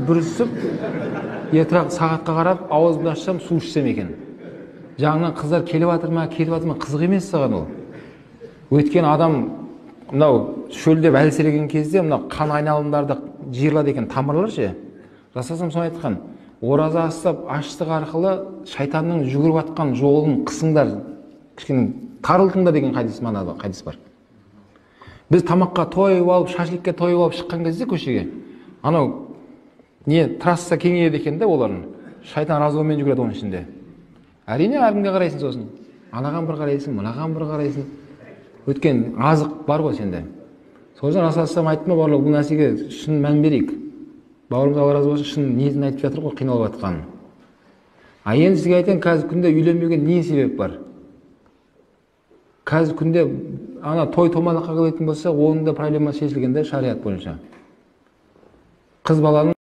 бүрісіп, етірақ сағатқа қарап, ауызымды ашсам, су ішсем екен. Жаңынан қыздар келіп жатыр ма, қызық емес саған ол. Өткен адам мынау шөлдеп әлсіреген кезде мынау қан айналымдарды жиырылады екен, тамырлар ше. Жасасам соны айтқан. Ораза ұстап аштық арқылы шайтанның жүгіріп жатқан жолын қысыңдар, кішкене тарылтыңдар деген хадис бар. Біз тамаққа тойып алып, шашликке тойып алып шыққан кезде көшеге, анау не трасса кеңейеді екен де олардың. Шайтан разгонмен жүгіреді оның ішінде. Әрине әркімге қарайсың сосын. Анаған бір қарайсың, мынаған бір қарайсың. Өткен азық бар ғой сенде. Сосын Расулаллах айтты ма, барлық бұл нәрсеге шын мән берейік. Бауырымыз Алла разы болсын, шын ниетін айтып жатыр ғой, қиналып жатқанын. А енді сізге айтайын, қазір күнде үйленбеуге не себеп бар? Қазір күнде ана той-томалаққа келетін болса, оның да проблема шешілген де шариғат бойынша. Қыз баланың